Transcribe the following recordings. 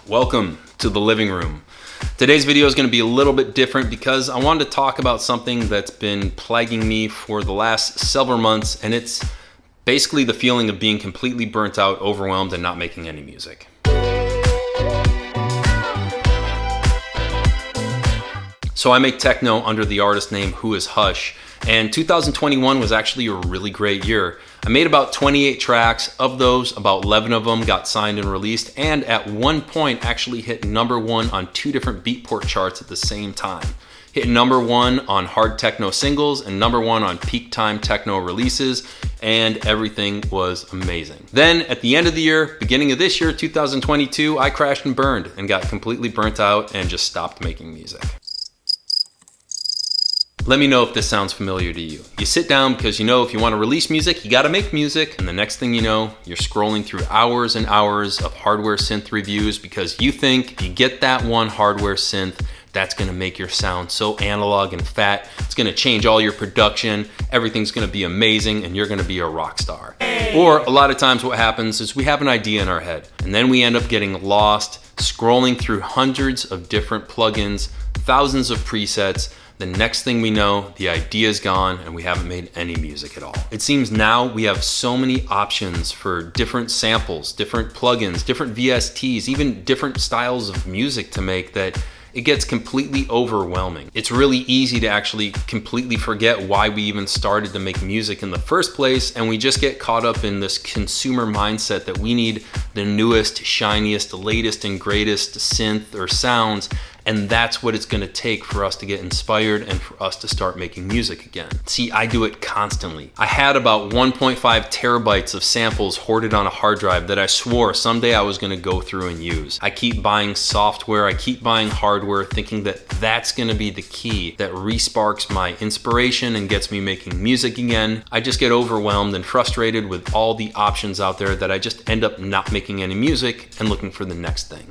Welcome to the living room. Today's video is going to be a little bit different because I wanted to talk about something that's been plaguing me for the last several months, and it's basically the feeling of being completely burnt out, overwhelmed, and not making any music. So I make techno under the artist name Who Is Hush, and 2021 was actually a really great year. I made about 28 tracks. Of those, about 11 of them got signed and released, and at one point actually hit #1 on 2 different Beatport charts at the same time. Hit #1 on hard techno singles and #1 on peak time techno releases, and everything was amazing. Then at the end of the year, beginning of this year, 2022, I crashed and burned and got completely burnt out and just stopped making music. Let me know if this sounds familiar to you. You sit down because you know if you want to release music, you got to make music, and the next thing you know, you're scrolling through hours and hours of hardware synth reviews because you think if you get that one hardware synth, that's going to make your sound so analog and fat. It's going to change all your production. Everything's going to be amazing, and you're going to be a rock star. Or a lot of times what happens is we have an idea in our head, and then we end up getting lost, scrolling through hundreds of different plugins, thousands of presets. The next thing we know, the idea is gone and we haven't made any music at all. It seems now we have so many options for different samples, different plugins, different VSTs, even different styles of music to make that it gets completely overwhelming. It's really easy to actually completely forget why we even started to make music in the first place, and we just get caught up in this consumer mindset that we need the newest, shiniest, latest and greatest synth or sounds, and that's what it's gonna take for us to get inspired and for us to start making music again. See, I do it constantly. I had about 1.5 terabytes of samples hoarded on a hard drive that I swore someday I was gonna go through and use. I keep buying software, I keep buying hardware, thinking that that's gonna be the key that resparks my inspiration and gets me making music again. I just get overwhelmed and frustrated with all the options out there that I just end up not making any music and looking for the next thing.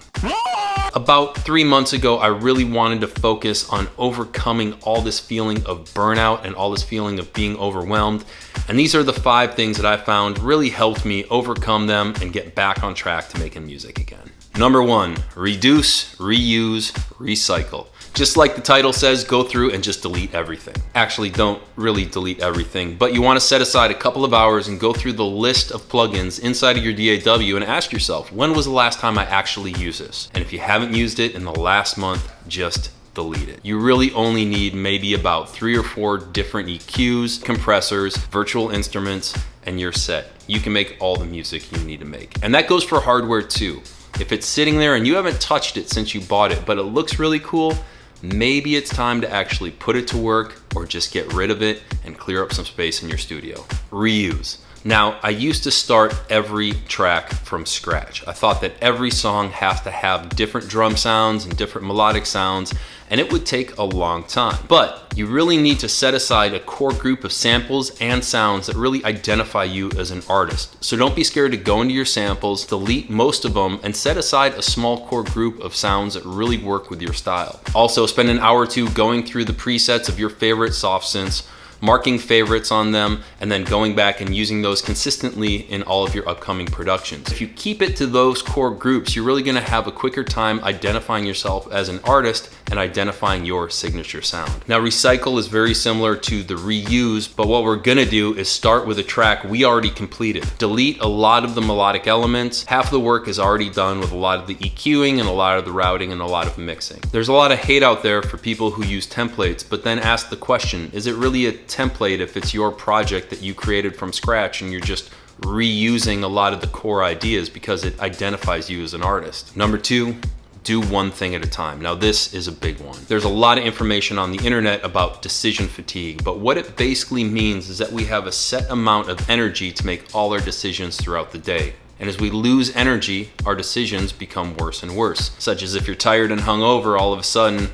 About 3 months ago, I really wanted to focus on overcoming all this feeling of burnout and all this feeling of being overwhelmed. And these are the 5 things that I found really helped me overcome them and get back on track to making music again. Number 1, reduce, reuse, recycle. Just like the title says, go through and just delete everything. Actually, don't really delete everything, but you want to set aside a couple of hours and go through the list of plugins inside of your DAW and ask yourself, when was the last time I actually used this? And if you haven't used it in the last month, just delete it. You really only need maybe about 3 or 4 different EQs, compressors, virtual instruments, and you're set. You can make all the music you need to make. And that goes for hardware too. If it's sitting there and you haven't touched it since you bought it, but it looks really cool, maybe it's time to actually put it to work or just get rid of it and clear up some space in your studio. Reuse. Now, I used to start every track from scratch. I thought that every song has to have different drum sounds and different melodic sounds, and it would take a long time. But you really need to set aside a core group of samples and sounds that really identify you as an artist. So don't be scared to go into your samples, delete most of them, and set aside a small core group of sounds that really work with your style. Also, spend an hour or 2 going through the presets of your favorite soft synths, marking favorites on them, and then going back and using those consistently in all of your upcoming productions. If you keep it to those core groups, you're really gonna have a quicker time identifying yourself as an artist and identifying your signature sound. Now, recycle is very similar to the reuse, but what we're gonna do is start with a track we already completed. Delete a lot of the melodic elements. Half the work is already done with a lot of the EQing and a lot of the routing and a lot of mixing. There's a lot of hate out there for people who use templates, but then ask the question, is it really a template if it's your project that you created from scratch and you're just reusing a lot of the core ideas because it identifies you as an artist? Number 2, do one thing at a time. Now, this is a big one. There's a lot of information on the internet about decision fatigue, but what it basically means is that we have a set amount of energy to make all our decisions throughout the day. And as we lose energy, our decisions become worse and worse, such as if you're tired and hungover, all of a sudden,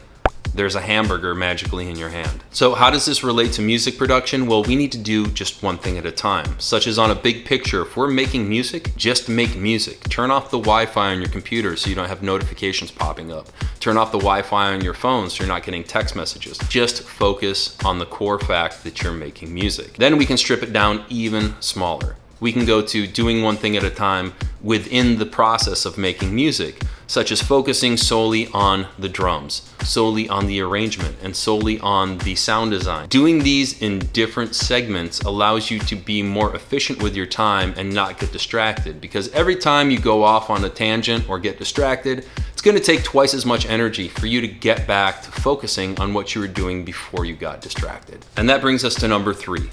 there's a hamburger magically in your hand. So how does this relate to music production? Well, we need to do just one thing at a time, such as on a big picture. If we're making music, just make music. Turn off the Wi-Fi on your computer so you don't have notifications popping up. Turn off the Wi-Fi on your phone so you're not getting text messages. Just focus on the core fact that you're making music. Then we can strip it down even smaller. We can go to doing one thing at a time within the process of making music. such as focusing solely on the drums, solely on the arrangement, and solely on the sound design. Doing these in different segments allows you to be more efficient with your time and not get distracted, because every time you go off on a tangent or get distracted, it's going to take twice as much energy for you to get back to focusing on what you were doing before you got distracted. And that brings us to number 3,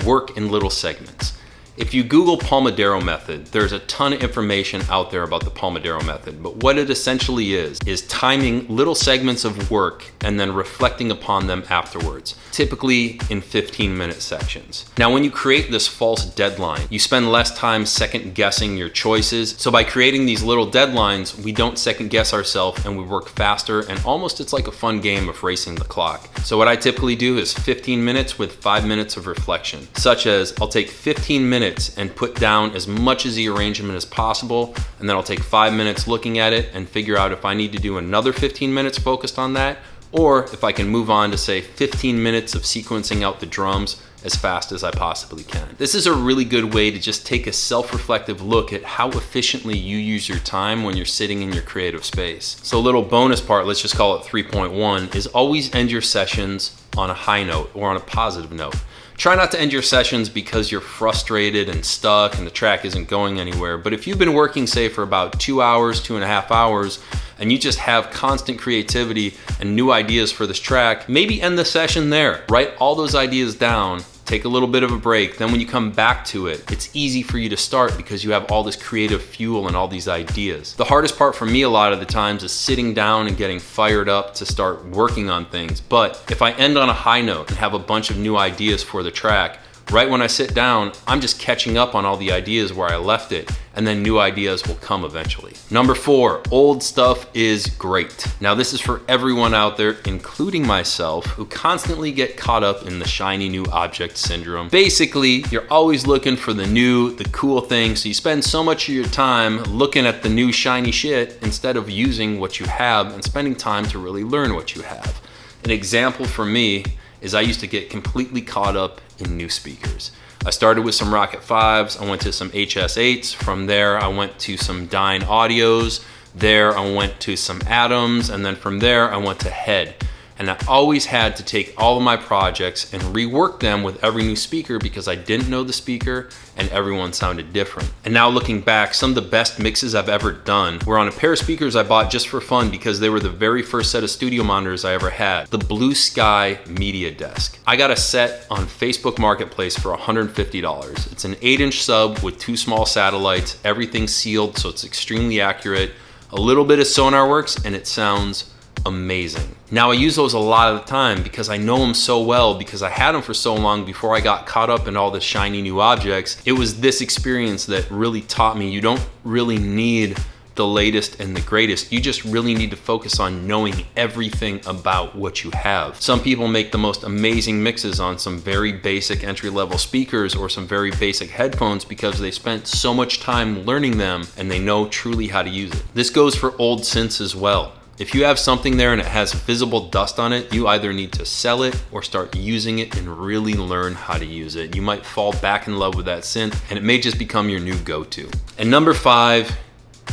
work in little segments. If you Google Pomodoro method, there's a ton of information out there about the Pomodoro method, but what it essentially is timing little segments of work and then reflecting upon them afterwards, typically in 15-minute sections. Now, when you create this false deadline, you spend less time second guessing your choices. So by creating these little deadlines, we don't second guess ourselves and we work faster, and almost it's like a fun game of racing the clock. So what I typically do is 15 minutes with 5 minutes of reflection, such as I'll take 15 minutes and put down as much of the arrangement as possible, and then I'll take 5 minutes looking at it and figure out if I need to do another 15 minutes focused on that, or if I can move on to say 15 minutes of sequencing out the drums as fast as I possibly can. This is a really good way to just take a self-reflective look at how efficiently you use your time when you're sitting in your creative space. So a little bonus part, let's just call it 3.1, is always end your sessions on a high note or on a positive note. Try not to end your sessions because you're frustrated and stuck and the track isn't going anywhere. But if you've been working, say, for about 2 hours, 2.5 hours, and you just have constant creativity and new ideas for this track, maybe end the session there. Write all those ideas down, take a little bit of a break. Then when you come back to it, it's easy for you to start because you have all this creative fuel and all these ideas. The hardest part for me a lot of the times is sitting down and getting fired up to start working on things. But if I end on a high note and have a bunch of new ideas for the track, right when I sit down, I'm just catching up on all the ideas where I left it, and then new ideas will come eventually. Number 4, old stuff is great. Now this is for everyone out there, including myself, who constantly get caught up in the shiny new object syndrome. Basically, you're always looking for the new, the cool thing, so you spend so much of your time looking at the new shiny shit instead of using what you have and spending time to really learn what you have. An example for me is I used to get completely caught up in new speakers. I started with some Rocket 5s, I went to some HS8s, from there I went to some Dyne Audios, there I went to some Atoms, and then from there I went to Head. And I always had to take all of my projects and rework them with every new speaker because I didn't know the speaker and everyone sounded different. And now looking back, some of the best mixes I've ever done were on a pair of speakers I bought just for fun because they were the very first set of studio monitors I ever had, the Blue Sky Media Desk. I got a set on Facebook Marketplace for $150. It's an 8-inch sub with 2 small satellites, everything sealed so it's extremely accurate, a little bit of sonar works, and it sounds amazing. Now I use those a lot of the time because I know them so well because I had them for so long before I got caught up in all the shiny new objects. It was this experience that really taught me you don't really need the latest and the greatest. You just really need to focus on knowing everything about what you have. Some people make the most amazing mixes on some very basic entry-level speakers or some very basic headphones because they spent so much time learning them and they know truly how to use it. This goes for old synths as well. If you have something there and it has visible dust on it, you either need to sell it or start using it and really learn how to use it. You might fall back in love with that synth and it may just become your new go-to. And number 5,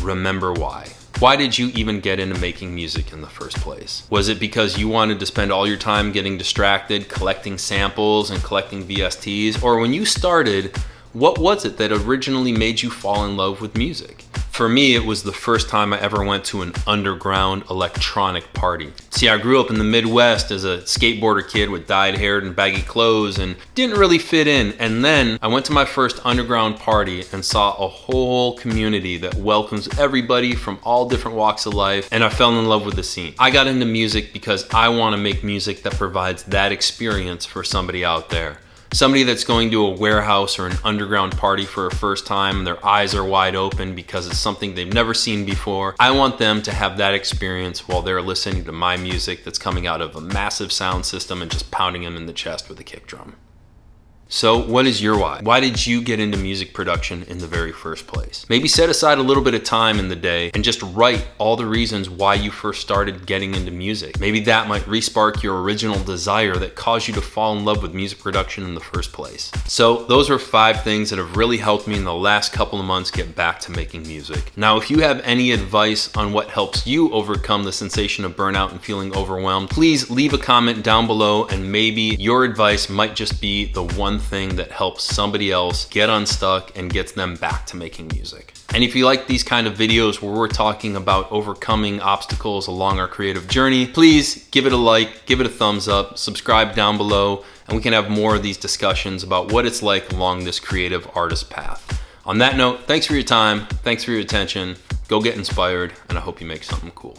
remember why. Why did you even get into making music in the first place? Was it because you wanted to spend all your time getting distracted, collecting samples and collecting VSTs? Or when you started, what was it that originally made you fall in love with music? For me, it was the first time I ever went to an underground electronic party. See, I grew up in the Midwest as a skateboarder kid with dyed hair and baggy clothes and didn't really fit in. And then I went to my first underground party and saw a whole community that welcomes everybody from all different walks of life, and I fell in love with the scene. I got into music because I want to make music that provides that experience for somebody out there. Somebody that's going to a warehouse or an underground party for a first time and their eyes are wide open because it's something they've never seen before. I want them to have that experience while they're listening to my music that's coming out of a massive sound system and just pounding them in the chest with a kick drum. So what is your why? Why did you get into music production in the very first place? Maybe set aside a little bit of time in the day and just write all the reasons why you first started getting into music. Maybe that might re-spark your original desire that caused you to fall in love with music production in the first place. So those are 5 things that have really helped me in the last couple of months get back to making music. Now, if you have any advice on what helps you overcome the sensation of burnout and feeling overwhelmed, please leave a comment down below, and maybe your advice might just be the one thing that helps somebody else get unstuck and gets them back to making music. And if you like these kind of videos where we're talking about overcoming obstacles along our creative journey, please give it a like, give it a thumbs up, subscribe down below, and we can have more of these discussions about what it's like along this creative artist path. On that note, thanks for your time, thanks for your attention, go get inspired, and I hope you make something cool.